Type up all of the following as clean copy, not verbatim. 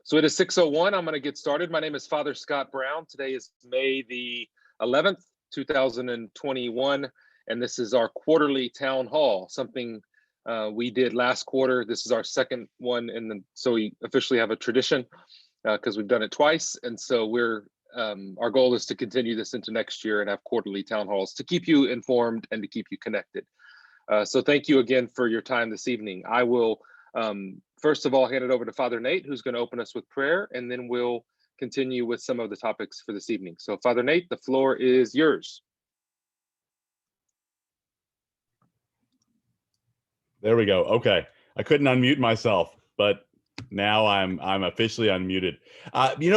So it is 6:01. I'm going to get started. My name is Father Scott Brown. Today is May the 11th, 2021, and this is our quarterly town hall, something we did last quarter. This is our second one, and so we officially have a tradition because we've done it twice. And so our goal is to continue this into next year and have quarterly town halls to keep you informed and to keep you connected. So thank you again for your time this evening. I will first of all hand it over to Father Nate, who's going to open us with prayer, and then we'll continue with some of the topics for this evening. So Father Nate, the floor is yours. There we go. Okay. I couldn't unmute myself, but now I'm officially unmuted.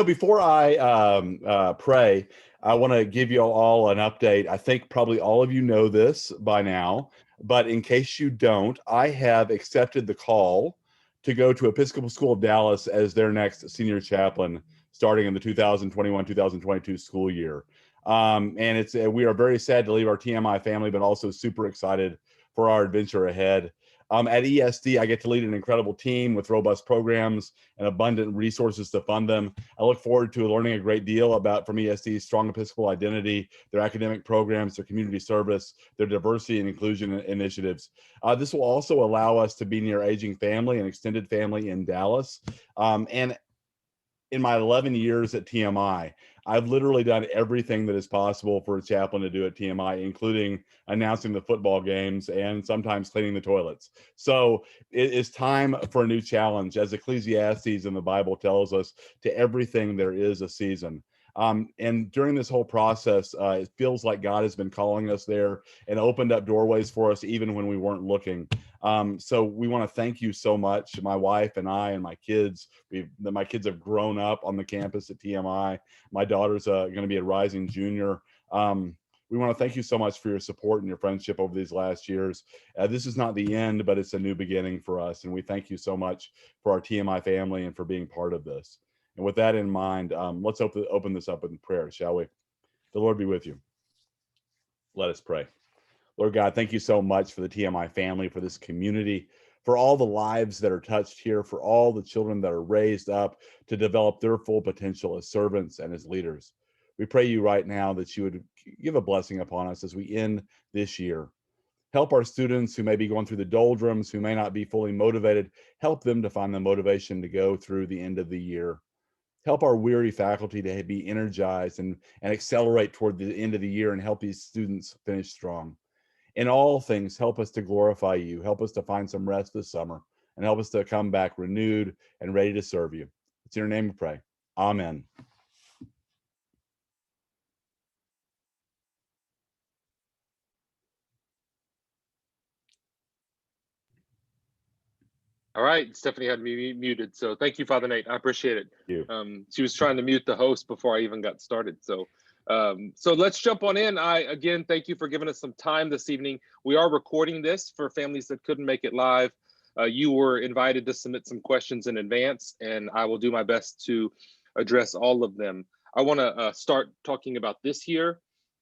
Before I pray, I want to give you all an update. I think probably all of you know this by now, but in case you don't, I have accepted the call to go to Episcopal School of Dallas as their next senior chaplain starting in the 2021-2022 school year. And we are very sad to leave our TMI family, but also super excited for our adventure ahead. At ESD, I get to lead an incredible team with robust programs and abundant resources to fund them. I look forward to learning a great deal from ESD's strong Episcopal identity, their academic programs, their community service, their diversity and inclusion initiatives. This will also allow us to be near aging family and extended family in Dallas. And in my 11 years at TMI, I've literally done everything that is possible for a chaplain to do at TMI, including announcing the football games and sometimes cleaning the toilets. So it is time for a new challenge. As Ecclesiastes in the Bible tells us, to everything there is a season. And during this whole process, it feels like God has been calling us there and opened up doorways for us even when we weren't looking. So we want to thank you so much. My wife and I and my kids, my kids have grown up on the campus at TMI. My daughter's going to be a rising junior. We want to thank you so much for your support and your friendship over these last years. This is not the end, but it's a new beginning for us. And we thank you so much for our TMI family and for being part of this. And with that in mind, let's open this up in prayer, shall we? The Lord be with you. Let us pray. Lord God, thank you so much for the TMI family, for this community, for all the lives that are touched here, for all the children that are raised up to develop their full potential as servants and as leaders. We pray you right now that you would give a blessing upon us as we end this year. Help our students who may be going through the doldrums, who may not be fully motivated, help them to find the motivation to go through the end of the year. Help our weary faculty to be energized and accelerate toward the end of the year and help these students finish strong. In all things, help us to glorify you. Help us to find some rest this summer and help us to come back renewed and ready to serve you. It's in your name we pray. Amen. All right, Stephanie had me muted, so thank you, Father Nate. I appreciate it. She was trying to mute the host before I even got started. So let's jump on in. Again, thank you for giving us some time this evening. We are recording this for families that couldn't make it live. You were invited to submit some questions in advance, and I will do my best to address all of them. I want to start talking about this year,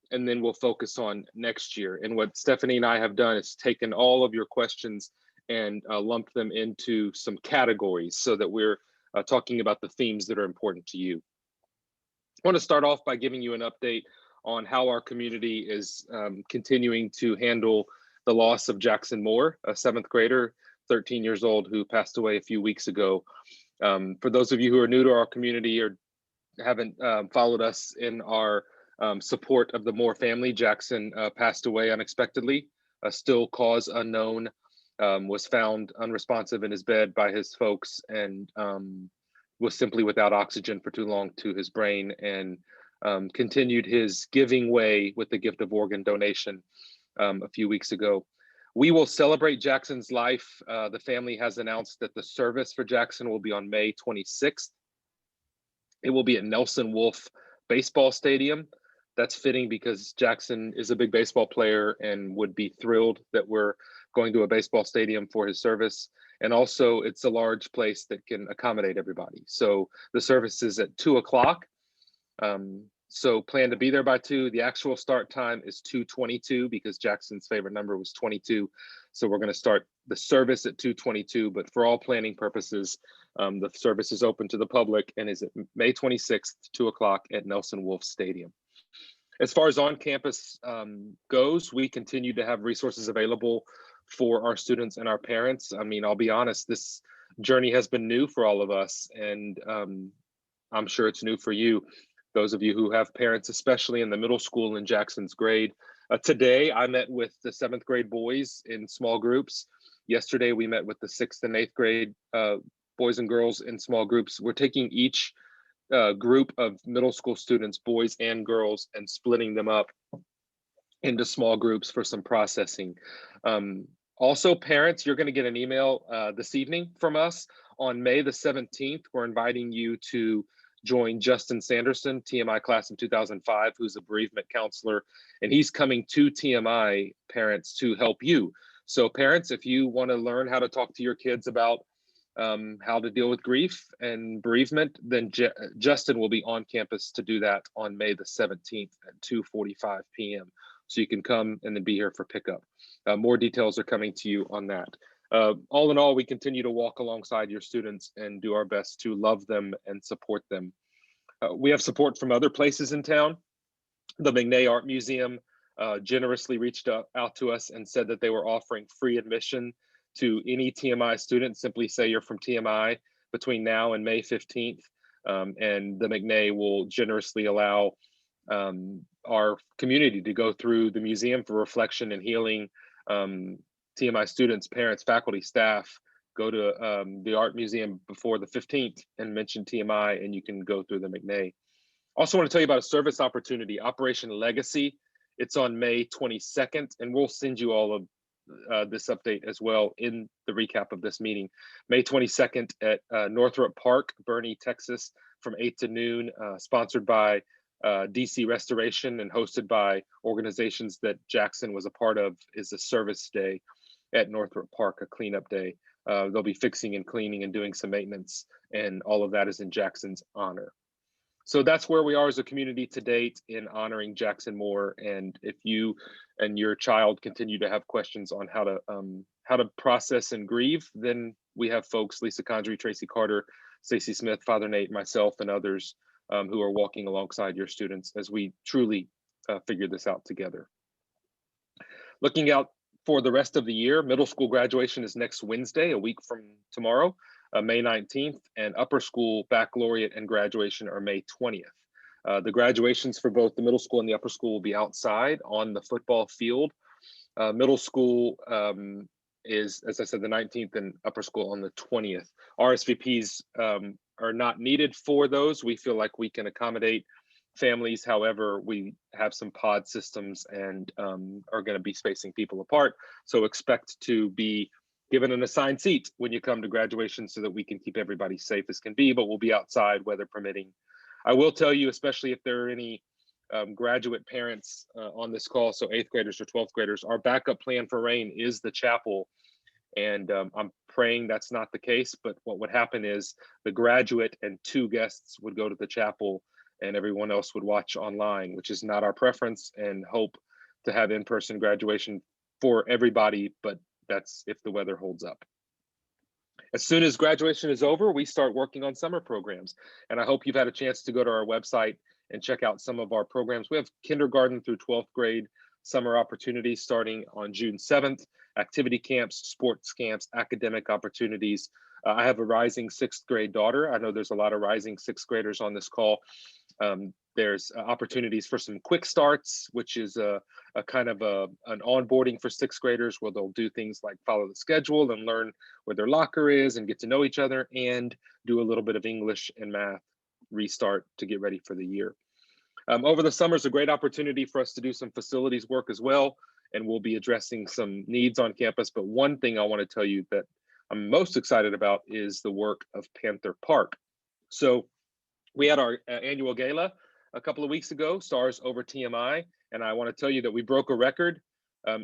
and then we'll focus on next year. And what Stephanie and I have done is taken all of your questions and lumped them into some categories so that we're talking about the themes that are important to you. I want to start off by giving you an update on how our community is continuing to handle the loss of Jackson Moore, a 7th grader, 13 years old, who passed away a few weeks ago. For those of you who are new to our community or haven't followed us in our support of the Moore family, Jackson passed away unexpectedly, still cause unknown. Was found unresponsive in his bed by his folks and was simply without oxygen for too long to his brain, and continued his giving way with the gift of organ donation a few weeks ago. We will celebrate Jackson's life. The family has announced that the service for Jackson will be on May 26th. It will be at Nelson Wolff Baseball Stadium. That's fitting because Jackson is a big baseball player and would be thrilled that we're going to a baseball stadium for his service. And also it's a large place that can accommodate everybody. So the service is at 2:00. So plan to be there by 2. The actual start time is 2:22 because Jackson's favorite number was 22. So we're going to start the service at 2:22, but for all planning purposes, The service is open to the public and is at May 26th, 2 o'clock at Nelson Wolff Stadium. As far as on-campus goes, we continue to have resources available for our students and our parents. I mean, I'll be honest, this journey has been new for all of us, and I'm sure it's new for you. Those of you who have parents, especially in the middle school in Jackson's grade. Today, I met with the 7th grade boys in small groups. Yesterday, we met with the 6th and 8th grade boys and girls in small groups. We're taking each group of middle school students, boys and girls, and splitting them up into small groups for some processing. Also, parents, you're going to get an email this evening from us on May the 17th. We're inviting you to join Justin Sanderson, TMI class of 2005, who's a bereavement counselor, and he's coming to TMI parents to help you. So parents, if you want to learn how to talk to your kids about how to deal with grief and bereavement, then Justin will be on campus to do that on May the 17th at 2:45 p.m. So you can come and then be here for pickup. More details are coming to you on that. All in all, we continue to walk alongside your students and do our best to love them and support them. We have support from other places in town. The McNay Art Museum generously reached out to us and said that they were offering free admission to any TMI student. Simply say you're from TMI between now and May 15th, and the McNay will generously allow our community to go through the museum for reflection and healing. TMI students, parents, faculty, staff, go to the art museum before the 15th and mention TMI, and you can go through the McNay. Also want to tell you about a service opportunity, Operation Legacy. It's on May 22nd, and we'll send you all of this update as well in the recap of this meeting. May 22nd at Northrop Park, Bernie, Texas, from 8 to noon, sponsored by DC Restoration and hosted by organizations that Jackson was a part of, is a service day at Northrop Park, a cleanup day. They'll be fixing and cleaning and doing some maintenance, and all of that is in Jackson's honor. So that's where we are as a community to date in honoring Jackson Moore. And if you and your child continue to have questions on how to process and grieve, then we have folks, Lisa Condry, Tracy Carter, Stacey Smith, Father Nate, myself, and others who are walking alongside your students as we truly figure this out together. Looking out for the rest of the year, middle school graduation is next Wednesday, a week from tomorrow, May 19th, and upper school baccalaureate and graduation are May 20th. The graduations for both the middle school and the upper school will be outside on the football field. Middle school is, as I said, the 19th, and upper school on the 20th. RSVPs are not needed for those. We feel like we can accommodate families. However, we have some pod systems and are going to be spacing people apart. So expect to be given an assigned seat when you come to graduation so that we can keep everybody safe as can be, but we'll be outside, weather permitting. I will tell you, especially if there are any graduate parents on this call, so 8th graders or 12th graders, our backup plan for rain is the chapel. And I'm praying that's not the case, but what would happen is the graduate and 2 guests would go to the chapel and everyone else would watch online, which is not our preference, and hope to have in-person graduation for everybody, but that's if the weather holds up. As soon as graduation is over, we start working on summer programs. And I hope you've had a chance to go to our website and check out some of our programs. We have kindergarten through 12th grade summer opportunities starting on June 7th, activity camps, sports camps, academic opportunities. I have a rising 6th grade daughter. I know there's a lot of rising 6th graders on this call. There's opportunities for some quick starts, which is a kind of an onboarding for 6th graders where they'll do things like follow the schedule and learn where their locker is and get to know each other, and do a little bit of English and math restart to get ready for the year. Over the summer is a great opportunity for us to do some facilities work as well, and we'll be addressing some needs on campus. But one thing I want to tell you that I'm most excited about is the work of Panther Park. So we had our annual gala a couple of weeks ago, Stars Over TMI, and I want to tell you that we broke a record.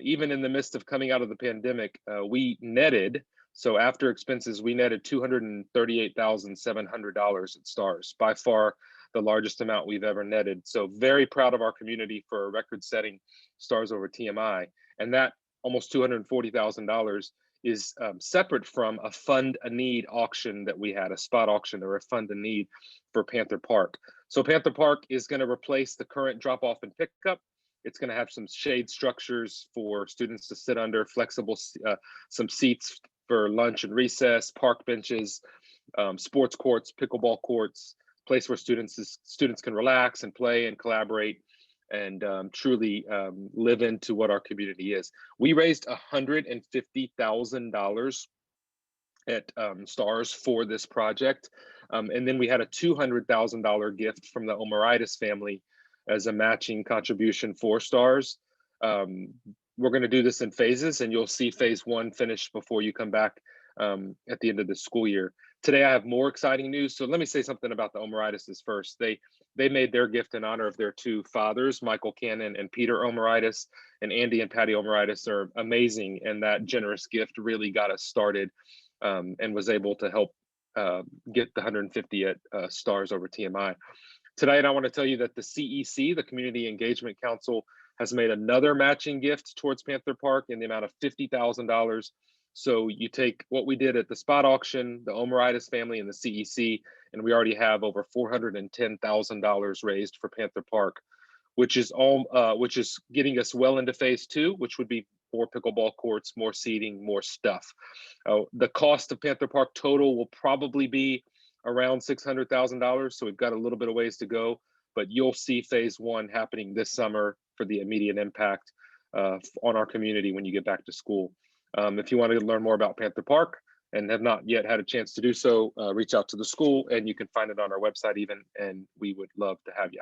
Even in the midst of coming out of the pandemic, we netted, so after expenses, we netted $238,700 at Stars, by far the largest amount we've ever netted. So very proud of our community for a record-setting Stars Over TMI. And that almost $240,000 is separate from a fund a need auction that we had, a spot auction or a fund a need for Panther Park. So Panther Park is going to replace the current drop off and pickup. It's going to have some shade structures for students to sit under, flexible, some seats for lunch and recess, park benches, sports courts, pickleball courts, place where students can relax and play and collaborate and truly live into what our community is. We raised $150,000 at STARS for this project. And then we had a $200,000 gift from the Omaritis family as a matching contribution for STARS. We're going to do this in phases, and you'll see phase one finish before you come back at the end of the school year. Today, I have more exciting news. So let me say something about the Omaritises first. They made their gift in honor of their two fathers, Michael Cannon and Peter Omaritis, and Andy and Patty Omaritis are amazing. And that generous gift really got us started and was able to help get the 150 at STARS over TMI. Tonight, I want to tell you that the CEC, the Community Engagement Council, has made another matching gift towards Panther Park in the amount of $50,000. So you take what we did at the spot auction, the Omaritis family, and the CEC, and we already have over $410,000 raised for Panther Park, which is getting us well into phase two, which would be more pickleball courts, more seating, more stuff. The cost of Panther Park total will probably be around $600,000. So we've got a little bit of ways to go, but you'll see phase one happening this summer for the immediate impact on our community when you get back to school. If you want to learn more about Panther Park and have not yet had a chance to do so, reach out to the school, and you can find it on our website even, and we would love to have you.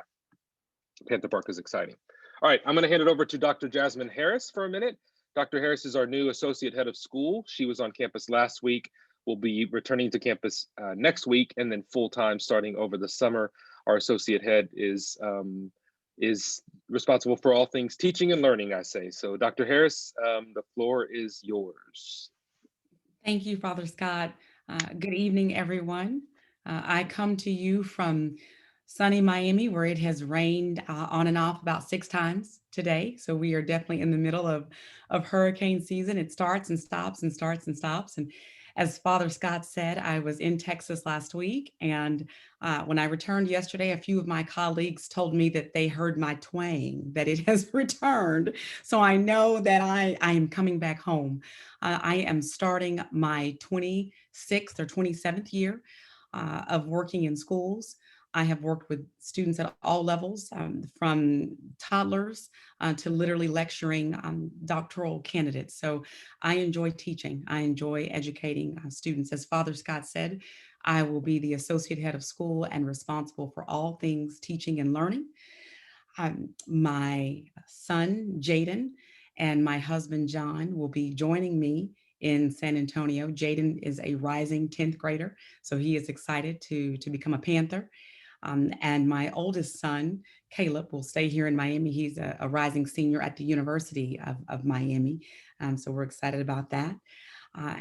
Panther Park is exciting. All right, I'm going to hand it over to Dr. Jasmine Harris for a minute. Dr. Harris is our new Associate Head of School. She was on campus last week, will be returning to campus next week, and then full-time starting over the summer. Our Associate Head is responsible for all things teaching and learning, I say. So Dr. Harris, the floor is yours. Thank you, Father Scott. Good evening, everyone. I come to you from sunny Miami, where it has rained on and off about 6 times today. So we are definitely in the middle of hurricane season. It starts and stops and starts and stops. And as Father Scott said, I was in Texas last week. And when I returned yesterday, a few of my colleagues told me that they heard my twang, that it has returned. So I know that I am coming back home. I am starting my 26th or 27th year of working in schools. I have worked with students at all levels, from toddlers to literally lecturing doctoral candidates. So I enjoy teaching. I enjoy educating students. As Father Scott said, I will be the associate head of school and responsible for all things teaching and learning. My son, Jaden, and my husband, John, will be joining me in San Antonio. Jaden is a rising 10th grader, so he is excited to become a Panther. And my oldest son, Caleb, will stay here in Miami. He's a rising senior at the University of Miami. So we're excited about that.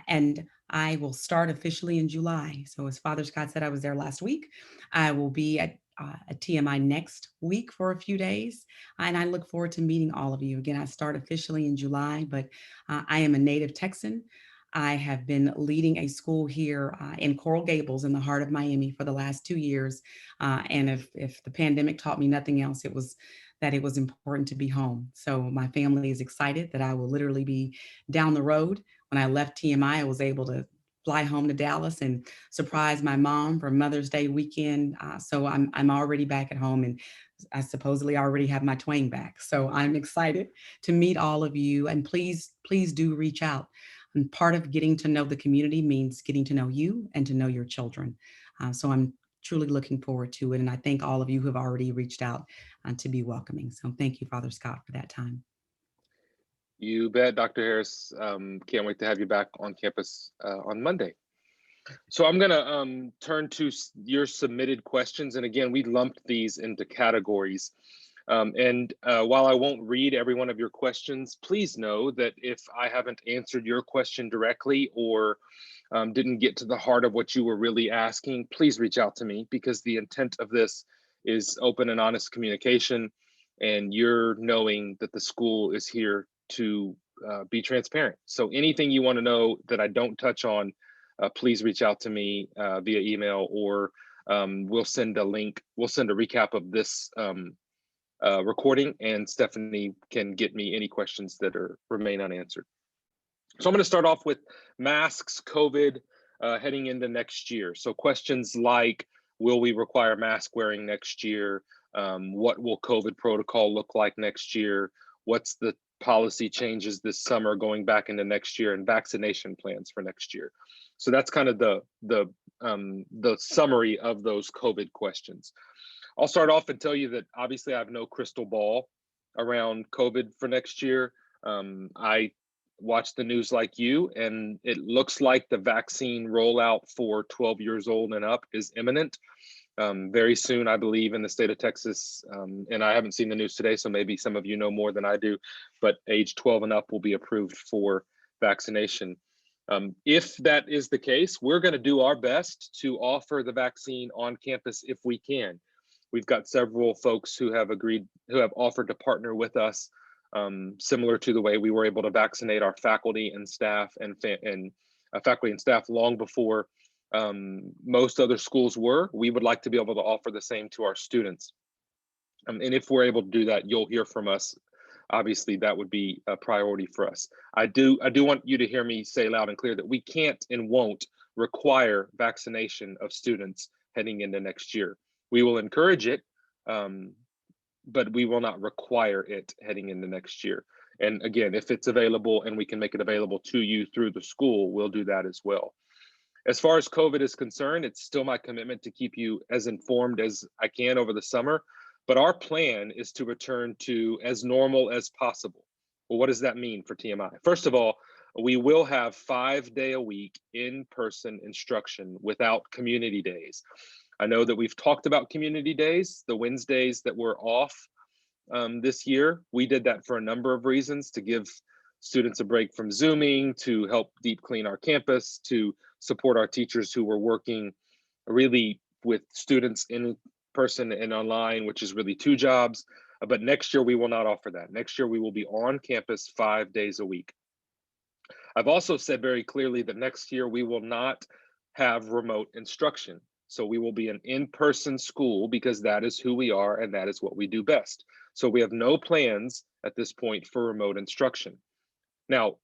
And I will start officially in July. So as Father Scott said, I was there last week. I will be at TMI next week for a few days. And I look forward to meeting all of you. Again, I start officially in July, but I am a native Texan. I have been leading a school here in Coral Gables in the heart of Miami for the last 2 years. And if the pandemic taught me nothing else, it was that it was important to be home. So my family is excited that I will literally be down the road. When I left TMI, I was able to fly home to Dallas and surprise my mom for Mother's Day weekend. So I'm already back at home, and I supposedly already have my twang back. So I'm excited to meet all of you, and please do reach out. And part of getting to know the community means getting to know you and to know your children. So I'm truly looking forward to it. And I thank all of you who have already reached out to be welcoming. So thank you, Father Scott, for that time. You bet, Dr. Harris. Can't wait to have you back on campus on Monday. So I'm going to turn to your submitted questions. And again, we lumped these into categories. While I won't read every one of your questions, please know that if I haven't answered your question directly or didn't get to the heart of what you were really asking, please reach out to me, because the intent of this is open and honest communication, and you're knowing that the school is here to be transparent. So anything you want to know that I don't touch on, please reach out to me via email, or we'll send a link. We'll send a recap of this recording, and Stephanie can get me any questions that remain unanswered. So I'm going to start off with masks, COVID, heading into next year. So questions like, will we require mask wearing next year? What will COVID protocol look like next year? What's the policy changes this summer going back into next year, and vaccination plans for next year? So that's kind of the summary of those COVID questions. I'll start off and tell you that obviously I have no crystal ball around COVID for next year. I watch the news like you, and it looks like the vaccine rollout for 12 years old and up is imminent. Very soon, I believe, in the state of Texas, and I haven't seen the news today, so maybe some of you know more than I do, but age 12 and up will be approved for vaccination. If that is the case, we're going to do our best to offer the vaccine on campus if we can. We've got several folks who have offered to partner with us, similar to the way we were able to vaccinate our faculty and staff faculty and staff long before most other schools were. We would like to be able to offer the same to our students. And if we're able to do that, you'll hear from us. Obviously, that would be a priority for us. I do want you to hear me say loud and clear that we can't and won't require vaccination of students heading into next year. We will encourage it, but we will not require it heading into next year. And again, if it's available and we can make it available to you through the school, we'll do that as well. As far as COVID is concerned, it's still my commitment to keep you as informed as I can over the summer, but our plan is to return to as normal as possible. Well, what does that mean for TMI? First of all, we will have 5-day-a-week in-person instruction without community days. I know that we've talked about community days, the Wednesdays that were off this year. We did that for a number of reasons: to give students a break from Zooming, to help deep clean our campus, to support our teachers who were working really with students in person and online, which is really 2 jobs. But next year we will not offer that. Next year we will be on campus 5 days a week. I've also said very clearly that next year we will not have remote instruction. So we will be an in-person school because that is who we are and that is what we do best. So we have no plans at this point for remote instruction. Now,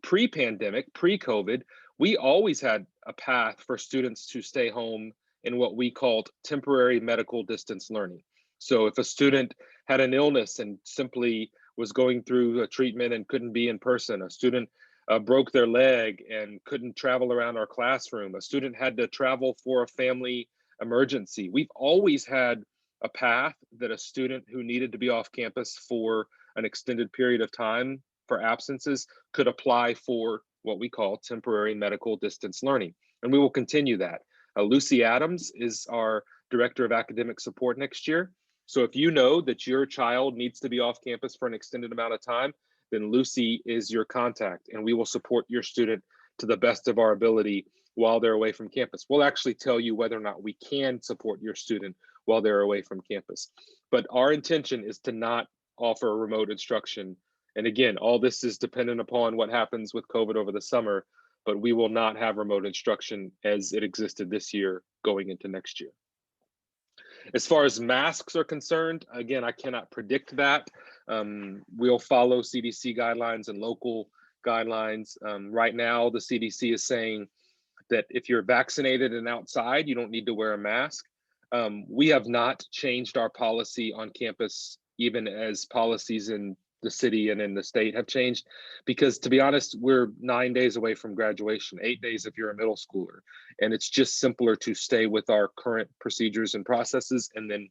pre-pandemic, pre-COVID, we always had a path for students to stay home in what we called temporary medical distance learning. So if a student had an illness and simply was going through a treatment and couldn't be in person, a student broke their leg and couldn't travel around our classroom, a student had to travel for a family emergency, we've always had a path that a student who needed to be off campus for an extended period of time for absences could apply for what we call temporary medical distance learning. And we will continue that. Lucy Adams is our Director of Academic Support next year. So if you know that your child needs to be off campus for an extended amount of time, then Lucy is your contact, and we will support your student to the best of our ability while they're away from campus. We'll actually tell you whether or not we can support your student while they're away from campus. But our intention is to not offer remote instruction. And again, all this is dependent upon what happens with COVID over the summer, but we will not have remote instruction as it existed this year going into next year. As far as masks are concerned, again, I cannot predict that. We'll follow CDC guidelines and local guidelines. Right now, the CDC is saying that if you're vaccinated and outside, you don't need to wear a mask. We have not changed our policy on campus, even as policies in the city and in the state have changed, because to be honest, we're 9 days away from graduation, 8 days if you're a middle schooler. And it's just simpler to stay with our current procedures and processes and then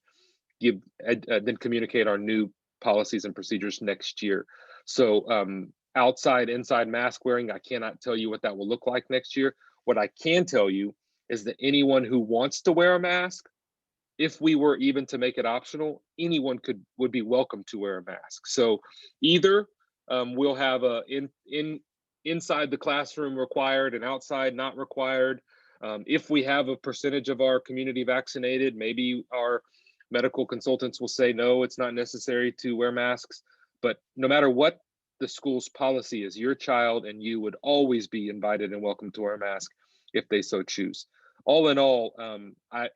then communicate our new policies and procedures next year. So outside, inside mask wearing, I cannot tell you what that will look like next year. What I can tell you is that anyone who wants to wear a mask, if we were even to make it optional, anyone would be welcome to wear a mask. So either we'll have a inside the classroom required and outside not required. If we have a percentage of our community vaccinated, maybe our medical consultants will say, no, it's not necessary to wear masks. But no matter what the school's policy is your child and you would always be invited and welcome to wear a mask if they so choose. All in all,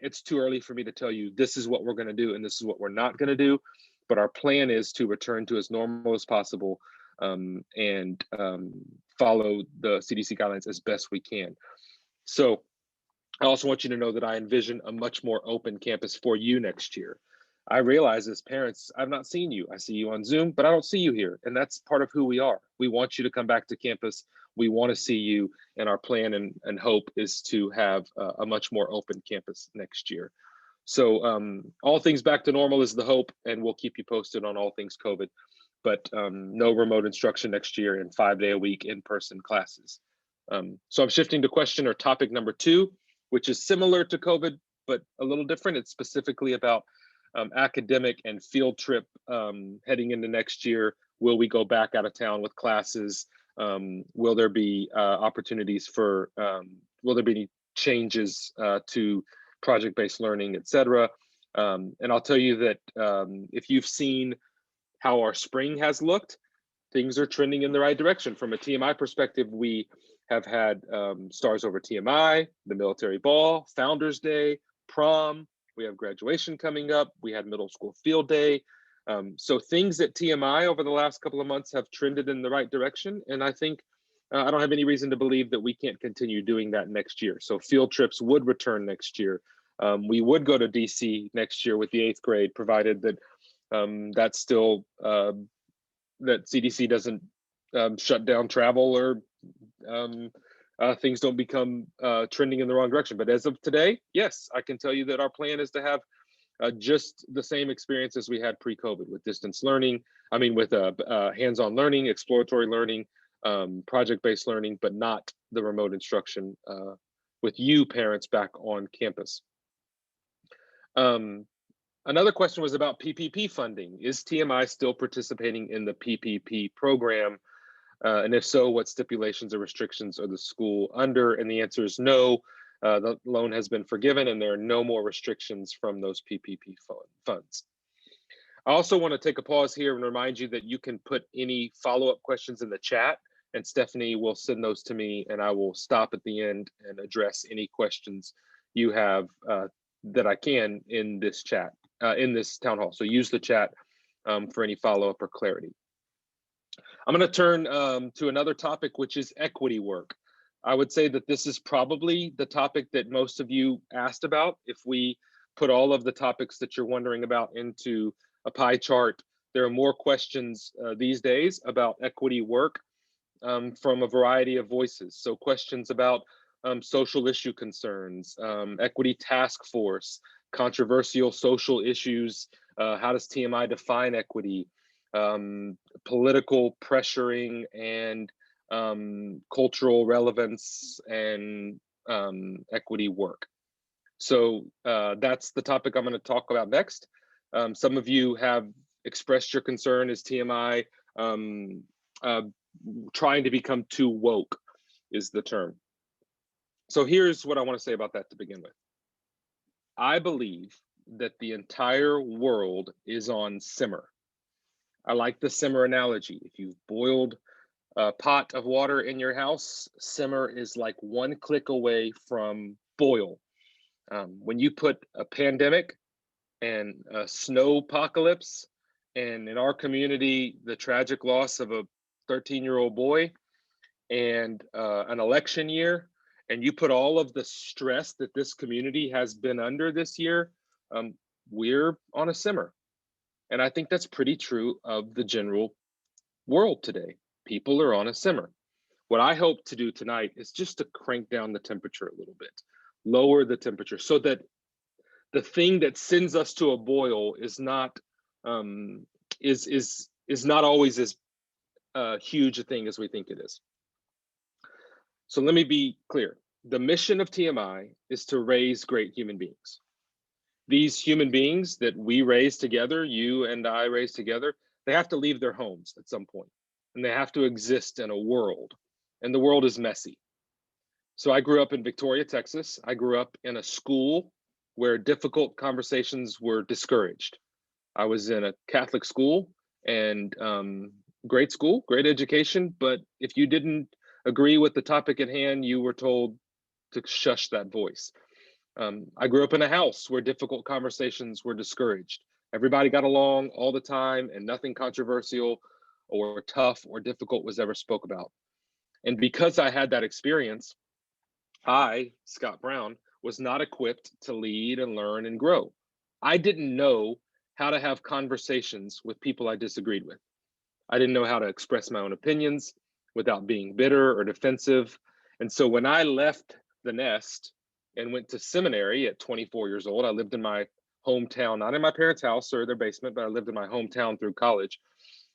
it's too early for me to tell you this is what we're going to do and this is what we're not going to do. But our plan is to return to as normal as possible and follow the CDC guidelines as best we can. So I also want you to know that I envision a much more open campus for you next year. I realize as parents, I've not seen you. I see you on Zoom, but I don't see you here. And that's part of who we are. We want you to come back to campus. We want to see you. And our plan and hope is to have a much more open campus next year. So all things back to normal is the hope, and we'll keep you posted on all things COVID. But no remote instruction next year and 5-day-a-week in-person classes. So I'm shifting to question or topic number 2, which is similar to COVID, but a little different. It's specifically about academic and field trip heading into next year. Will we go back out of town with classes? Will there be opportunities for, will there be any changes to project-based learning, et cetera? And I'll tell you that if you've seen how our spring has looked, things are trending in the right direction. From a TMI perspective, we have had Stars Over TMI, the military ball, Founders Day, prom. We have graduation coming up. We had middle school field day. So things at TMI over the last couple of months have trended in the right direction. And I think I don't have any reason to believe that we can't continue doing that next year. So field trips would return next year. We would go to DC next year with the 8th grade, provided that that's still, that CDC doesn't shut down travel or things don't become trending in the wrong direction. But as of today, yes, I can tell you that our plan is to have just the same experience as we had pre-COVID with distance learning. I mean, with hands-on learning, exploratory learning, project-based learning, but not the remote instruction with you parents back on campus. Another question was about PPP funding. Is TMI still participating in the PPP program? And if so, what stipulations or restrictions are the school under? And the answer is no. The loan has been forgiven and there are no more restrictions from those PPP funds. I also want to take a pause here and remind you that you can put any follow-up questions in the chat, and Stephanie will send those to me, and I will stop at the end and address any questions you have that I can in this chat, in this town hall. So use the chat for any follow-up or clarity. I'm going to turn to another topic, which is equity work. I would say that this is probably the topic that most of you asked about. If we put all of the topics that you're wondering about into a pie chart, there are more questions these days about equity work from a variety of voices. So questions about social issue concerns, equity task force, controversial social issues, how does TMI define equity, political pressuring and cultural relevance and equity work. So that's the topic I'm going to talk about next. Some of you have expressed your concern, is TMI trying to become too woke is the term. So here's what I want to say about that to begin with. I believe that the entire world is on simmer. I like the simmer analogy. If you've boiled a pot of water in your house, simmer is like one click away from boil. When you put a pandemic and a snow apocalypse, and in our community, the tragic loss of a 13-year-old boy and an election year, and you put all of the stress that this community has been under this year, we're on a simmer. And I think that's pretty true of the general world today. People are on a simmer. What I hope to do tonight is just to crank down the temperature a little bit, lower the temperature so that the thing that sends us to a boil is not not always as huge a thing as we think it is. So let me be clear. The mission of TMI is to raise great human beings. These human beings that we raise together, you and I raise together, they have to leave their homes at some point, and they have to exist in a world, and the world is messy. So I grew up in Victoria, Texas. I grew up in a school where difficult conversations were discouraged. I was in a Catholic school, and great school, great education, but if you didn't agree with the topic at hand, you were told to shush that voice. I grew up in a house where difficult conversations were discouraged. Everybody got along all the time and nothing controversial or tough or difficult was ever spoke about. And because I had that experience, I, Scott Brown, was not equipped to lead and learn and grow. I didn't know how to have conversations with people I disagreed with. I didn't know how to express my own opinions without being bitter or defensive. And so when I left the nest and went to seminary at 24 years old, I lived in my hometown, not in my parents' house or their basement, but I lived in my hometown through college.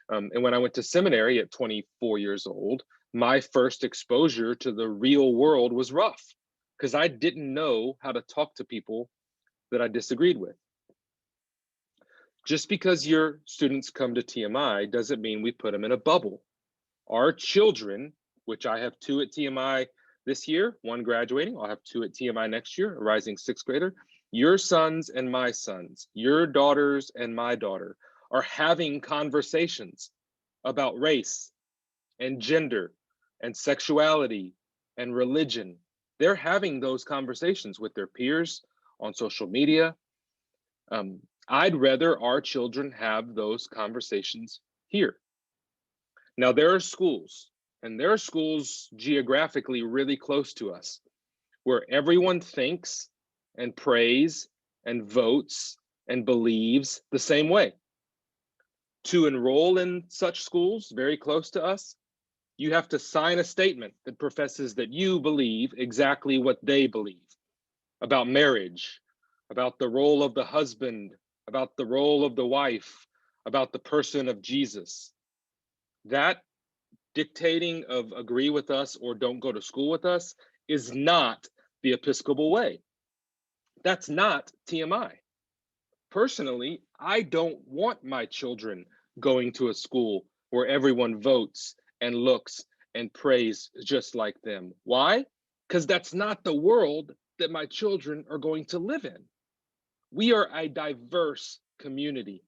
And when I went to seminary at 24 years old, my first exposure to the real world was rough because I didn't know how to talk to people that I disagreed with. Just because your students come to TMI doesn't mean we put them in a bubble. Our children, which I have 2 at TMI this year, 1 graduating, I'll have 2 at TMI next year, a rising 6th grader. Your sons and my sons, your daughters and my daughter are having conversations about race and gender and sexuality and religion. They're having those conversations with their peers on social media. I'd rather our children have those conversations here. Now, there are schools, and there are schools geographically really close to us, where everyone thinks and prays and votes and believes the same way. To enroll in such schools very close to us, you have to sign a statement that professes that you believe exactly what they believe about marriage, about the role of the husband, about the role of the wife, about the person of Jesus. That dictating of agree with us or don't go to school with us is not the Episcopal way. That's not TMI. Personally, I don't want my children going to a school where everyone votes and looks and prays just like them. Why? Because that's not the world that my children are going to live in. We are a diverse community.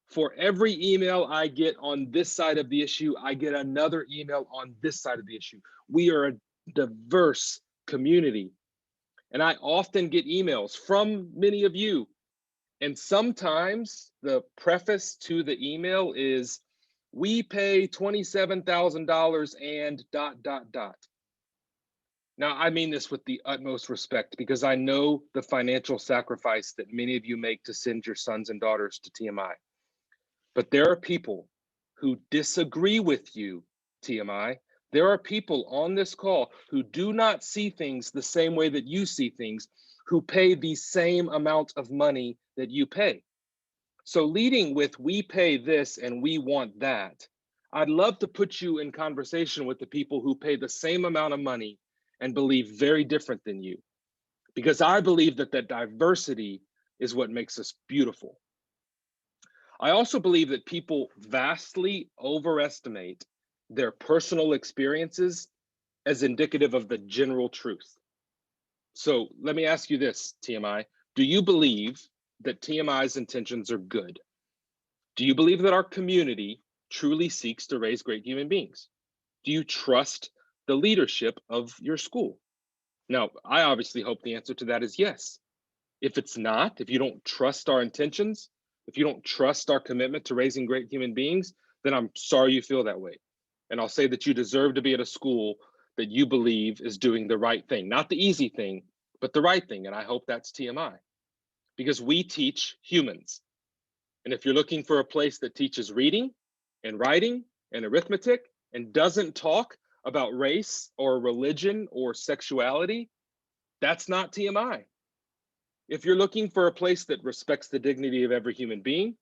For every email I get on this side of the issue, I get another email on this side of the issue. We are a diverse community. And I often get emails from many of you. And sometimes the preface to the email is, we pay $27,000 and ... Now, I mean this with the utmost respect because I know the financial sacrifice that many of you make to send your sons and daughters to TMI. But there are people who disagree with you, TMI. There are people on this call who do not see things the same way that you see things, who pay the same amount of money that you pay. So leading with, we pay this and we want that, I'd love to put you in conversation with the people who pay the same amount of money and believe very different than you. Because I believe that that diversity is what makes us beautiful. I also believe that people vastly overestimate their personal experiences as indicative of the general truth. So let me ask you this, TMI. Do you believe that TMI's intentions are good? Do you believe that our community truly seeks to raise great human beings? Do you trust the leadership of your school? Now, I obviously hope the answer to that is yes. If it's not, if you don't trust our intentions, if you don't trust our commitment to raising great human beings, then I'm sorry you feel that way. And I'll say that you deserve to be at a school that you believe is doing the right thing, not the easy thing, but the right thing. And I hope that's TMI, because we teach humans. And if you're looking for a place that teaches reading and writing and arithmetic and doesn't talk about race or religion or sexuality, that's not TMI. If you're looking for a place that respects the dignity of every human being,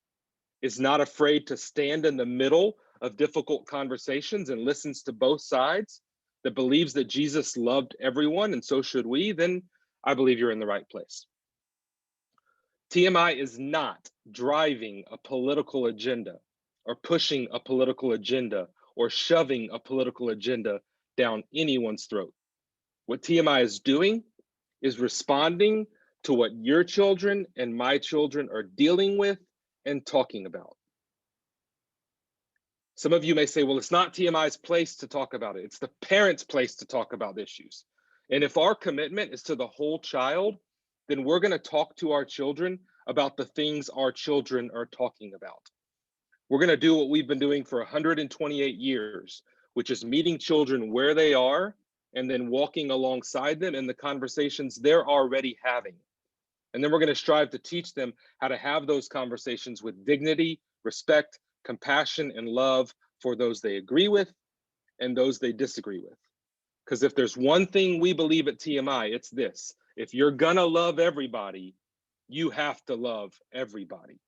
is not afraid to stand in the middle of difficult conversations and listens to both sides, that believes that Jesus loved everyone and so should we, then I believe you're in the right place. TMI is not driving a political agenda or pushing a political agenda or shoving a political agenda down anyone's throat. What TMI is doing is responding to what your children and my children are dealing with and talking about. Some of you may say, well, it's not TMI's place to talk about it. It's the parents' place to talk about issues. And if our commitment is to the whole child, then we're going to talk to our children about the things our children are talking about. We're going to do what we've been doing for 128 years, which is meeting children where they are and then walking alongside them in the conversations they're already having. And then we're going to strive to teach them how to have those conversations with dignity, respect, compassion, and love for those they agree with and those they disagree with. Because if there's one thing we believe at TMI, it's this: if you're gonna love everybody, you have to love everybody.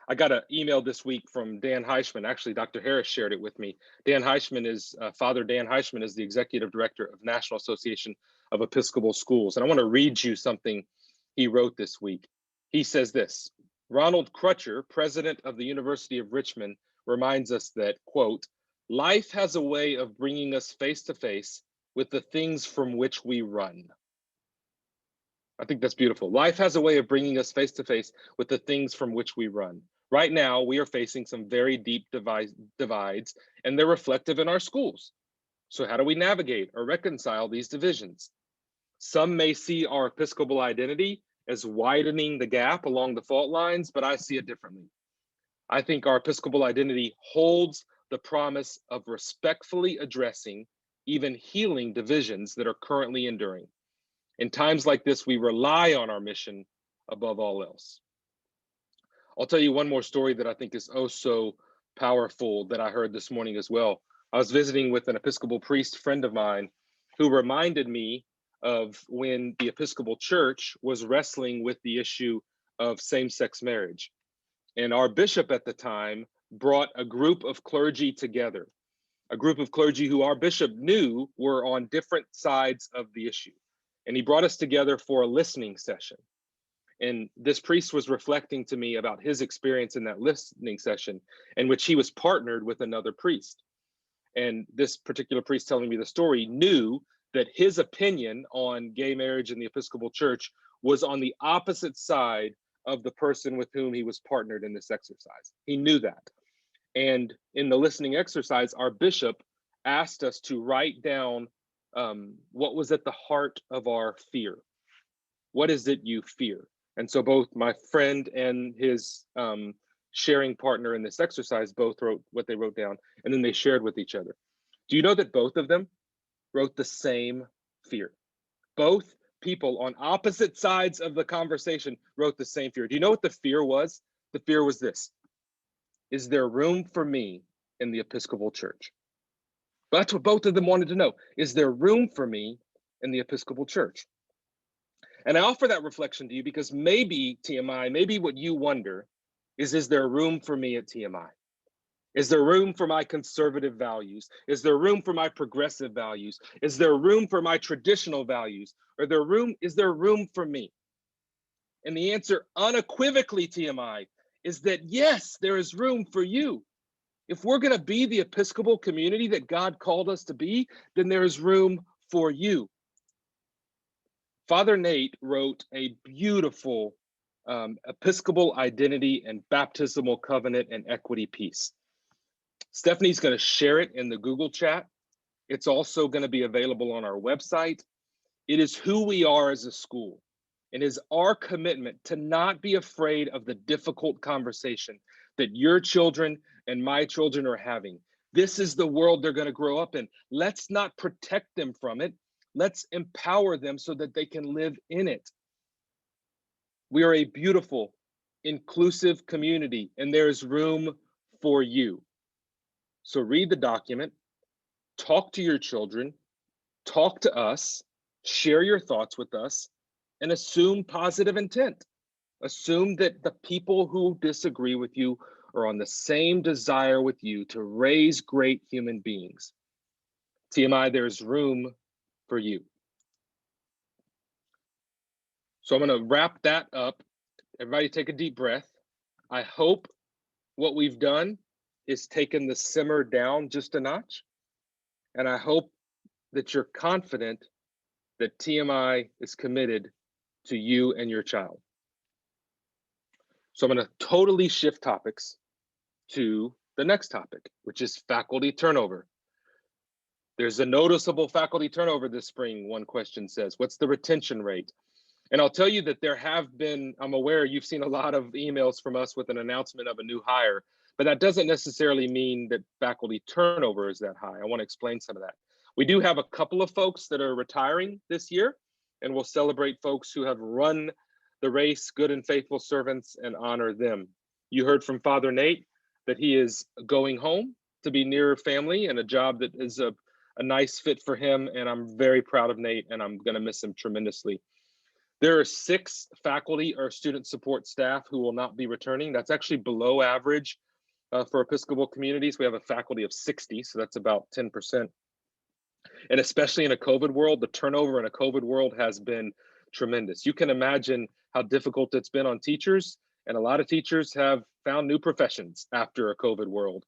I got an email this week from Dan Heischman. Actually, Dr. Harris shared it with me. Dan Heischman is, Father Dan Heischman is the Executive Director of National Association of Episcopal Schools. And I want to read you something he wrote this week. He says this: Ronald Crutcher, president of the University of Richmond, reminds us that, quote, life has a way of bringing us face to face with the things from which we run. I think that's beautiful. Life has a way of bringing us face to face with the things from which we run. Right now, we are facing some very deep divides, and they're reflective in our schools. So how do we navigate or reconcile these divisions? Some may see our Episcopal identity as widening the gap along the fault lines, but I see it differently. I think our Episcopal identity holds the promise of respectfully addressing, even healing divisions that are currently enduring. In times like this, we rely on our mission above all else. I'll tell you one more story that I think is oh so powerful that I heard this morning as well. I was visiting with an Episcopal priest friend of mine who reminded me of when the Episcopal Church was wrestling with the issue of same-sex marriage. And our bishop at the time brought a group of clergy together, a group of clergy who our bishop knew were on different sides of the issue. And he brought us together for a listening session. And this priest was reflecting to me about his experience in that listening session, in which he was partnered with another priest. And this particular priest telling me the story knew that his opinion on gay marriage in the Episcopal Church was on the opposite side of the person with whom he was partnered in this exercise. He knew that. And in the listening exercise, our bishop asked us to write down what was at the heart of our fear. What is it you fear? And so both my friend and his sharing partner in this exercise both wrote what they wrote down, and then they shared with each other. Do you know that both of them wrote the same fear? Both people on opposite sides of the conversation wrote the same fear. Do you know what the fear was? The fear was this: is there room for me in the Episcopal Church? But that's what both of them wanted to know. Is there room for me in the Episcopal Church? And I offer that reflection to you because maybe TMI, maybe what you wonder is there room for me at TMI? Is there room for my conservative values? Is there room for my progressive values? Is there room for my traditional values? Is there room for me? And the answer unequivocally, TMI, is that yes, there is room for you. If we're going to be the Episcopal community that God called us to be, then there is room for you. Father Nate wrote a beautiful Episcopal identity and baptismal covenant and equity piece. Stephanie's going to share it in the Google chat. It's also going to be available on our website. It is who we are as a school. It is our commitment to not be afraid of the difficult conversation that your children and my children are having. This is the world they're going to grow up in. Let's not protect them from it. Let's empower them so that they can live in it. We are a beautiful, inclusive community, and there's room for you. So read the document, talk to your children, talk to us, share your thoughts with us, and assume positive intent. Assume that the people who disagree with you are on the same desire with you to raise great human beings. TMI, there's room for you. So I'm going to wrap that up. Everybody take a deep breath. I hope what we've done is taken the simmer down just a notch. And I hope that you're confident that TMI is committed to you and your child. So I'm going to totally shift topics to the next topic, which is faculty turnover. There's a noticeable faculty turnover this spring, one question says. What's the retention rate? And I'll tell you that there have been, I'm aware you've seen a lot of emails from us with an announcement of a new hire, but that doesn't necessarily mean that faculty turnover is that high. I want to explain some of that. We do have a couple of folks that are retiring this year, and we'll celebrate folks who have run the race, good and faithful servants, and honor them. You heard from Father Nate that he is going home to be near family and a job that is a nice fit for him. And I'm very proud of Nate, and I'm going to miss him tremendously. There are 6 faculty or student support staff who will not be returning. That's actually below average for Episcopal communities. We have a faculty of 60, so that's about 10%. And especially in a COVID world, the turnover in a COVID world has been tremendous. You can imagine how difficult it's been on teachers, and a lot of teachers have found new professions after a COVID world.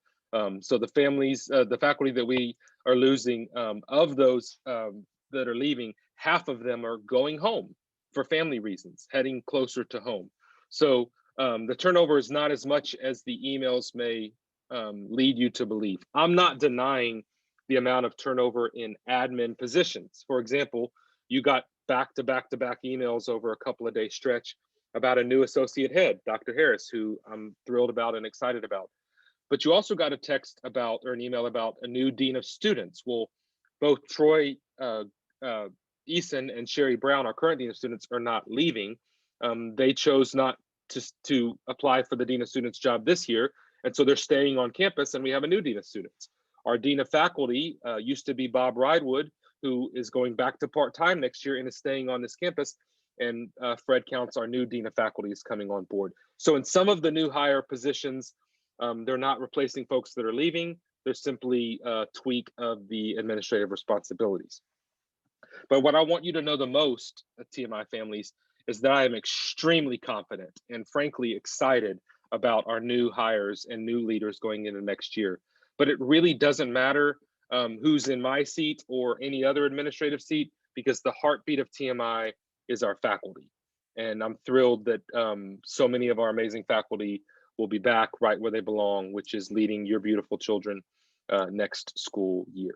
So the families, the faculty that we are losing, of those that are leaving, half of them are going home for family reasons, heading closer to home. So the turnover is not as much as the emails may lead you to believe. I'm not denying the amount of turnover in admin positions. For example, you got back-to-back-to-back emails over a couple of day stretch about a new associate head, Dr. Harris, who I'm thrilled about and excited about. But you also got a text about, or an email about, a new dean of students. Well, both Troy Eason and Sherry Brown, our current dean of students, are not leaving. They chose not to apply for the dean of students job this year, and so they're staying on campus, and we have a new dean of students. Our dean of faculty used to be Bob Ridewood, who is going back to part-time next year and is staying on this campus, and Fred Counts, our new dean of faculty, is coming on board. So in some of the new hire positions, they're not replacing folks that are leaving, they're simply a tweak of the administrative responsibilities. But what I want you to know the most, TMI families, is that I am extremely confident and frankly excited about our new hires and new leaders going into next year. But it really doesn't matter who's in my seat or any other administrative seat, because the heartbeat of TMI is our faculty. And I'm thrilled that so many of our amazing faculty will be back right where they belong, which is leading your beautiful children next school year.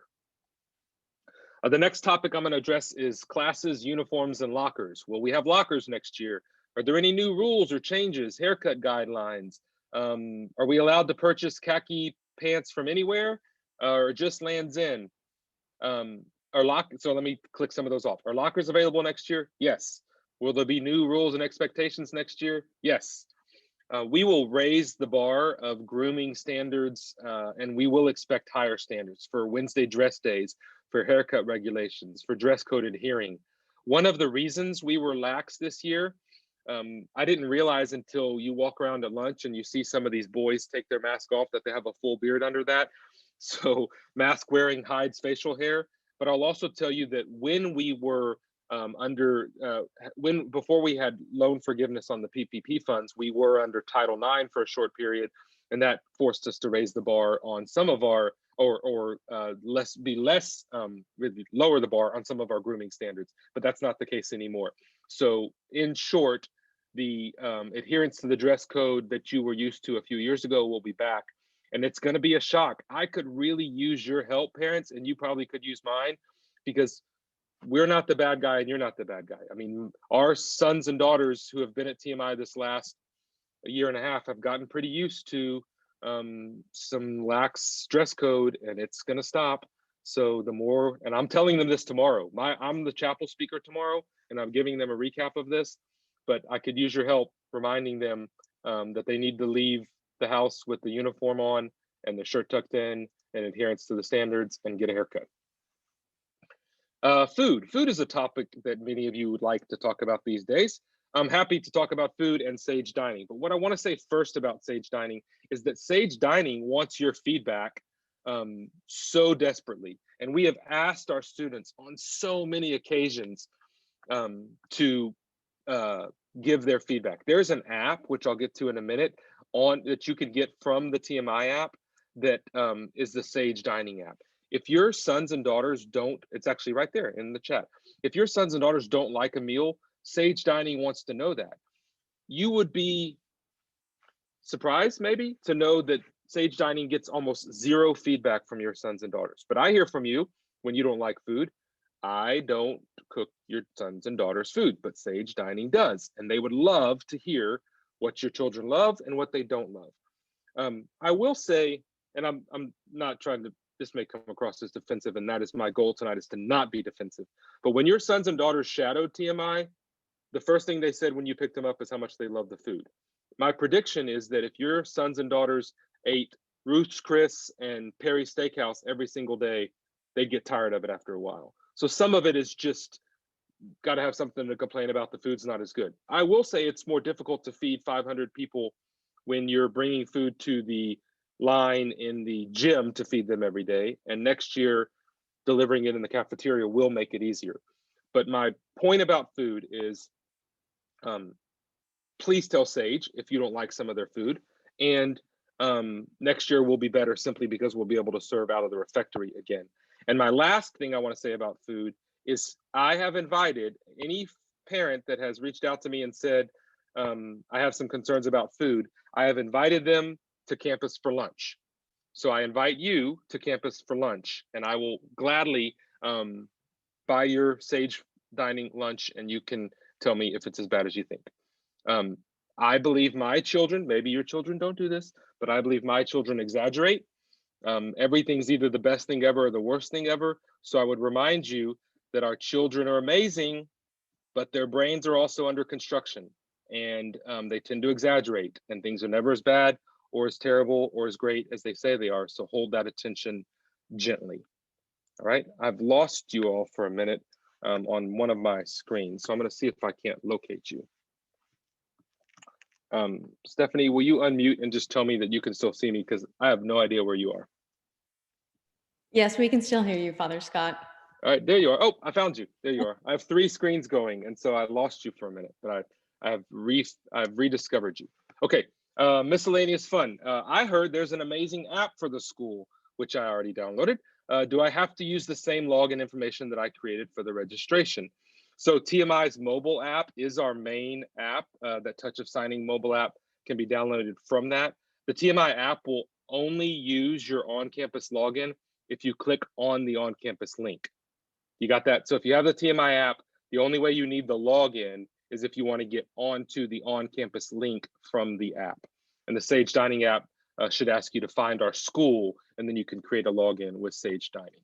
The next topic I'm going to address is classes, uniforms, and lockers. Will we have lockers next year? Are there any new rules or changes, haircut guidelines? Are we allowed to purchase khaki pants from anywhere or just Lands' End? So let me click some of those off. Are lockers available next year? Yes. Will there be new rules and expectations next year? Yes. We will raise the bar of grooming standards, and we will expect higher standards for Wednesday dress days, for haircut regulations, for dress code adhering. One of the reasons we were lax this year, I didn't realize until you walk around at lunch and you see some of these boys take their mask off that they have a full beard under that. So mask wearing hides facial hair. But I'll also tell you that when we were before we had loan forgiveness on the PPP funds, we were under Title IX for a short period, and that forced us to raise the bar on some of our, or lower the bar on some of our grooming standards, but that's not the case anymore. So in short, the adherence to the dress code that you were used to a few years ago will be back, and it's going to be a shock. I could really use your help, parents, and you probably could use mine, because we're not the bad guy and you're not the bad guy. I mean, our sons and daughters who have been at TMI this last year and a half have gotten pretty used to some lax dress code, and it's going to stop. So the more, and I'm telling them this tomorrow, I'm the chapel speaker tomorrow, and I'm giving them a recap of this, but I could use your help reminding them that they need to leave the house with the uniform on and the shirt tucked in and adherence to the standards and get a haircut. Food is a topic that many of you would like to talk about these days. I'm happy to talk about food and Sage Dining, but what I want to say first about Sage Dining is that Sage Dining wants your feedback so desperately. And we have asked our students on so many occasions to give their feedback. There's an app, which I'll get to in a minute, that you can get from the TMI app that is the Sage Dining app. If your sons and daughters don't, it's actually right there in the chat. If your sons and daughters don't like a meal, Sage Dining wants to know that. You would be surprised maybe to know that Sage Dining gets almost zero feedback from your sons and daughters. But I hear from you when you don't like food. I don't cook your sons and daughters' food, but Sage Dining does. And they would love to hear what your children love and what they don't love. I will say, and I'm not trying to, this may come across as defensive, and that is my goal tonight, is to not be defensive. But when your sons and daughters shadowed TMI, the first thing they said when you picked them up is how much they love the food. My prediction is that if your sons and daughters ate Ruth's Chris and Perry's Steakhouse every single day, they'd get tired of it after a while. So some of it is just got to have something to complain about. The food's not as good. I will say it's more difficult to feed 500 people when you're bringing food to the line in the gym to feed them every day. And next year, delivering it in the cafeteria will make it easier. But my point about food is, please tell Sage if you don't like some of their food. And next year will be better simply because we'll be able to serve out of the refectory again. And my last thing I want to say about food is I have invited any parent that has reached out to me and said, I have some concerns about food. I have invited them to campus for lunch. So I invite you to campus for lunch, and I will gladly buy your Sage Dining lunch, and you can tell me if it's as bad as you think. I believe my children, maybe your children don't do this, but I believe my children exaggerate. Everything's either the best thing ever or the worst thing ever. So I would remind you that our children are amazing, but their brains are also under construction, and they tend to exaggerate, and things are never as bad or as terrible or as great as they say they are. So hold that attention gently. All right, I've lost you all for a minute on one of my screens. So I'm gonna see if I can't locate you. Stephanie, will you unmute and just tell me that you can still see me, because I have no idea where you are. Yes, we can still hear you, Father Scott. All right, there you are. Oh, I found you. There you are. I have 3 screens going, and so I lost you for a minute, but I've rediscovered you. Okay, miscellaneous fun. I heard there's an amazing app for the school, which I already downloaded. Do I have to use the same login information that I created for the registration? So TMI's mobile app is our main app. That Touch of Signing mobile app can be downloaded from that. The TMI app will only use your on-campus login if you click on the on-campus link. You got that? So if you have the TMI app, the only way you need the login is if you want to get onto the on-campus link from the app. And the Sage Dining app should ask you to find our school, and then you can create a login with Sage Dining.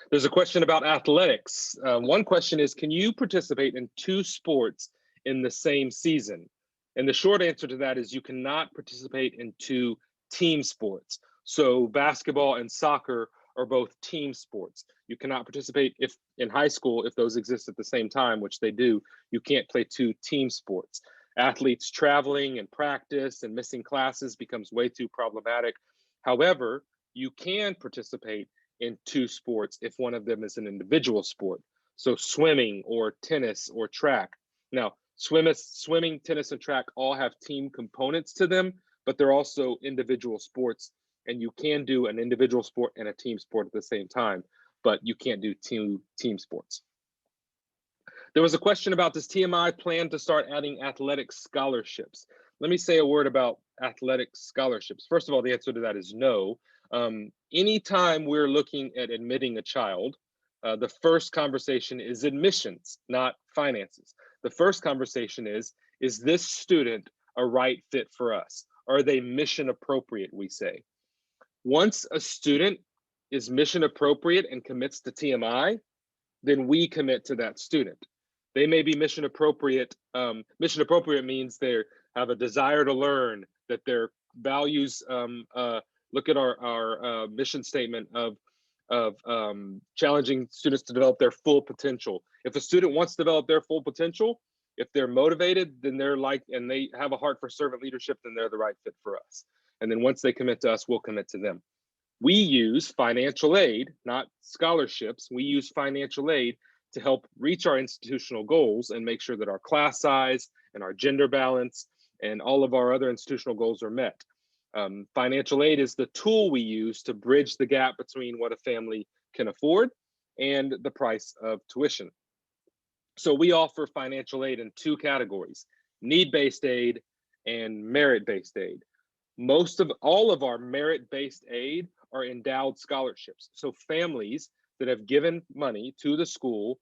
There's a question about athletics. One question is, can you participate in 2 sports in the same season? And the short answer to that is you cannot participate in 2 team sports. So basketball and soccer are both team sports. You cannot participate if in high school, if those exist at the same time, which they do, you can't play 2 team sports. Athletes traveling and practice and missing classes becomes way too problematic. However, you can participate in 2 sports if one of them is an individual sport. So swimming or tennis or track. Now, swimming, tennis, and track all have team components to them, but they're also individual sports, and you can do an individual sport and a team sport at the same time, but you can't do team sports. There was a question about, does TMI plan to start adding athletic scholarships? Let me say a word about athletic scholarships. First of all, the answer to that is no. Anytime we're looking at admitting a child, the first conversation is admissions, not finances. The first conversation is this student a right fit for us? Are they mission appropriate, we say. Once a student is mission appropriate and commits to TMI, then we commit to that student. They may be mission appropriate. Mission appropriate means they have a desire to learn, that their values, look at our mission statement of challenging students to develop their full potential. If a student wants to develop their full potential, if they're motivated, then they're and they have a heart for servant leadership, then they're the right fit for us. And then once they commit to us, we'll commit to them. We use financial aid, not scholarships. We use financial aid to help reach our institutional goals and make sure that our class size and our gender balance and all of our other institutional goals are met. Financial aid is the tool we use to bridge the gap between what a family can afford and the price of tuition. So we offer financial aid in 2 categories: need-based aid and merit-based aid. all of our merit-based aid are endowed scholarships. So families that have given money to the school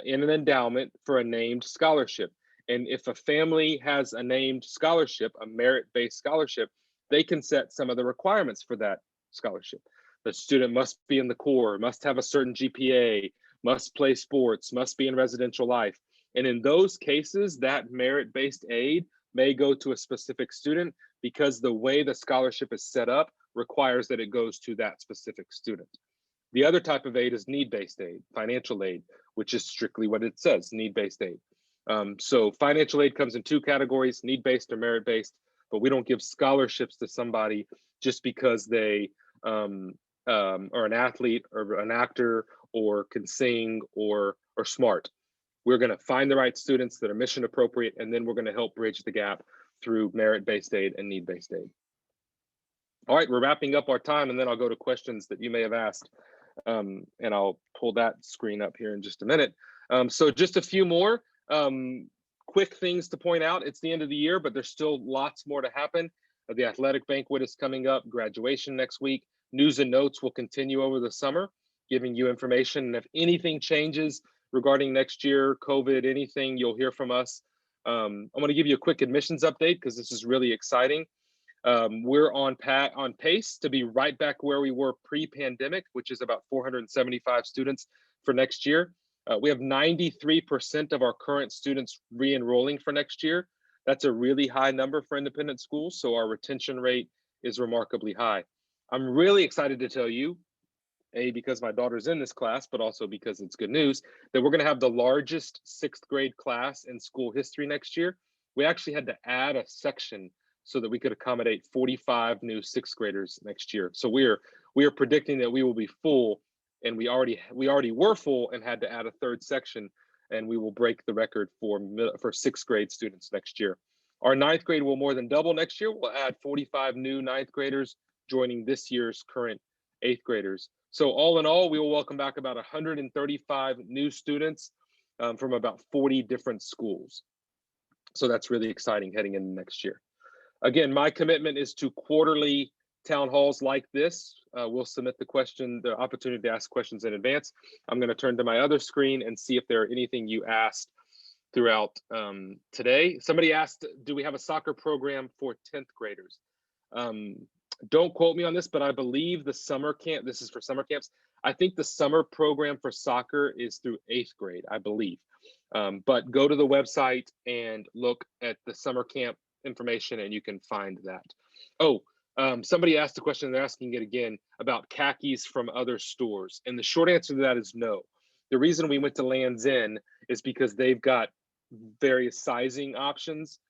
in an endowment for a named scholarship. And if a family has a named scholarship, a merit-based scholarship, they can set some of the requirements for that scholarship. The student must be in the Corps, must have a certain GPA, must play sports, must be in residential life. And in those cases, that merit-based aid may go to a specific student because the way the scholarship is set up requires that it goes to that specific student. The other type of aid is need-based aid, financial aid, which is strictly what it says, need-based aid. So financial aid comes in two categories, need-based or merit-based, but we don't give scholarships to somebody just because they are an athlete or an actor or can sing or smart. We're going to find the right students that are mission appropriate, and then we're going to help bridge the gap through merit-based aid and need-based aid. All right, we're wrapping up our time, and then I'll go to questions that you may have asked, and I'll pull that screen up here in just a minute. So just a few more quick things to point out. It's the end of the year, but there's still lots more to happen. The athletic banquet is coming up, graduation next week. News and notes will continue over the summer, giving you information. And if anything changes regarding next year, COVID, anything, you'll hear from us. I'm going to give you a quick admissions update because this is really exciting. We're on pace to be right back where we were pre-pandemic, which is about 475 students for next year. We have 93% of our current students re-enrolling for next year. That's a really high number for independent schools, so our retention rate is remarkably high. I'm really excited to tell you, A, because my daughter's in this class, but also because it's good news, that we're going to have the largest 6th grade class in school history next year. We actually had to add a section so that we could accommodate 45 new 6th graders next year. So we are predicting that we will be full, and we already were full and had to add a 3rd section, and we will break the record for 6th grade students next year. Our 9th grade will more than double next year. We'll add 45 new 9th graders joining this year's current 8th graders. So all in all, we will welcome back about 135 new students from about 40 different schools. So that's really exciting heading into next year. Again, my commitment is to quarterly town halls like this. We'll submit the opportunity to ask questions in advance. I'm going to turn to my other screen and see if there are anything you asked throughout today. Somebody asked, do we have a soccer program for 10th graders? Don't quote me on this, but I believe the summer camp, this is for summer camps. I think the summer program for soccer is through 8th grade, I believe. But go to the website and look at the summer camp information and you can find that. Oh, somebody asked a question, they're asking it again, about khakis from other stores. And the short answer to that is no. The reason we went to Lands' End is because they've got various sizing options.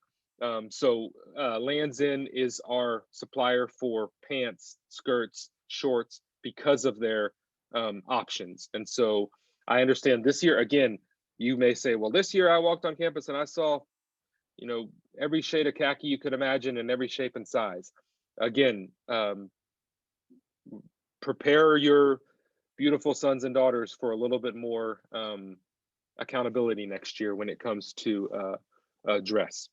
Lands' End is our supplier for pants, skirts, shorts because of their options. And so I understand this year, again, you may say, well, this year I walked on campus and I saw, every shade of khaki you could imagine in every shape and size. Again, prepare your beautiful sons and daughters for a little bit more accountability next year when it comes to dress.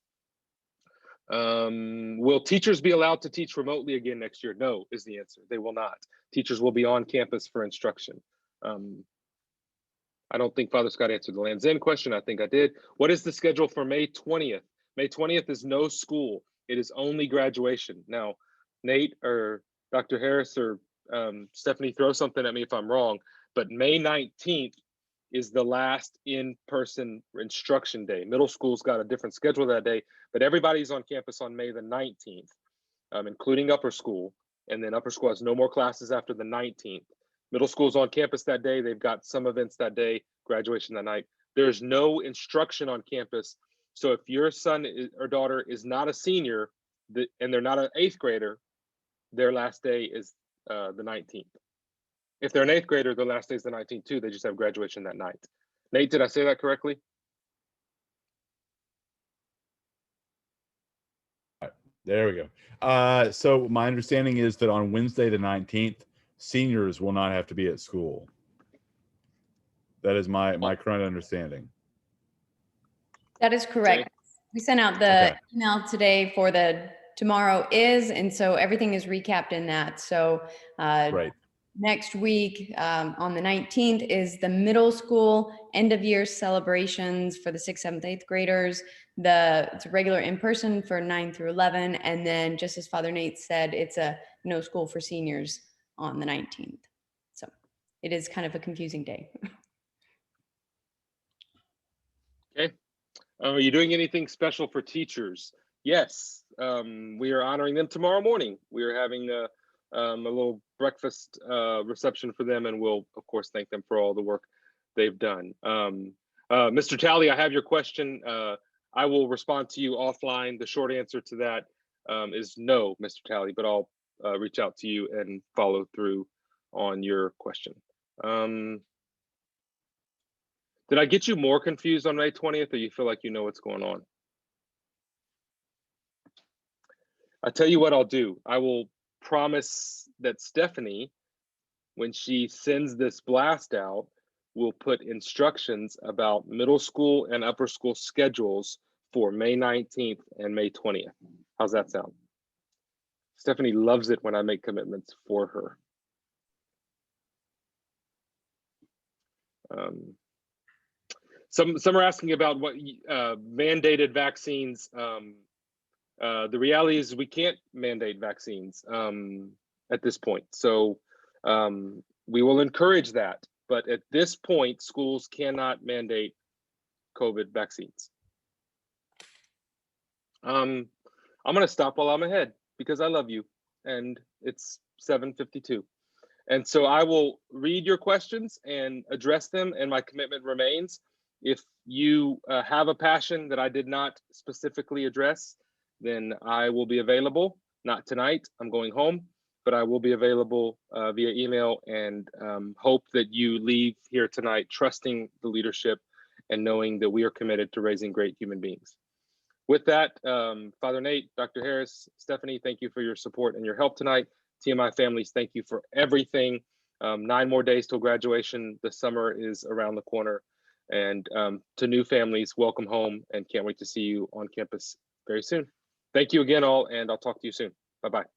Will teachers be allowed to teach remotely again next year? No, is the answer. They will not. Teachers will be on campus for instruction. I don't think Father Scott answered the Lands' End question. I think I did. What is the schedule for May 20th? May 20th is no school. It is only graduation. Now, Nate or Dr. Harris or Stephanie, throw something at me if I'm wrong, but May 19th is the last in-person instruction day. Middle school's got a different schedule that day, but everybody's on campus on May the 19th, including upper school. And then upper school has no more classes after the 19th. Middle school's on campus that day. They've got some events that day, graduation that night. There's no instruction on campus. So if your son or daughter is not a senior and they're not an 8th grader, their last day is the 19th. If they're an 8th grader, their last day is the 19th too. They just have graduation that night. Nate, did I say that correctly? There we go. So my understanding is that on Wednesday the 19th, seniors will not have to be at school. That is my current understanding. That is correct. Okay. We sent out the email today for the tomorrow is, and so everything is recapped in that. So Right. next week, on the 19th, is the middle school end of year celebrations for the 6th, 7th, 8th graders. It's a regular in person for 9 through 11. And then, just as Father Nate said, it's a no school for seniors on the 19th. So it is kind of a confusing day. Okay. Are you doing anything special for teachers? Yes. We are honoring them tomorrow morning. We are having a little breakfast reception for them, and we'll of course thank them for all the work they've done. Mr. Talley, I have your question. I will respond to you offline. The short answer to that is no, Mr. Talley, but I'll reach out to you and follow through on your question. Did I get you more confused on May 20th, or you feel like you know what's going on? I'll tell you what I'll do. I will promise that Stephanie, when she sends this blast out, will put instructions about middle school and upper school schedules for May 19th and May 20th. How's that sound? Stephanie loves it when I make commitments for her. Some are asking about what mandated vaccines. The reality is we can't mandate vaccines at this point. So we will encourage that. But at this point, schools cannot mandate COVID vaccines. I'm going to stop while I'm ahead because I love you. And it's 7:52. And so I will read your questions and address them, and my commitment remains. If you have a passion that I did not specifically address, then I will be available. Not tonight, I'm going home, but I will be available via email, and hope that you leave here tonight trusting the leadership and knowing that we are committed to raising great human beings. With that, Father Nate, Dr. Harris, Stephanie, thank you for your support and your help tonight. TMI families, thank you for everything. 9 more days till graduation. The summer is around the corner. And to new families, welcome home, and can't wait to see you on campus very soon. Thank you again all, and I'll talk to you soon. Bye-bye.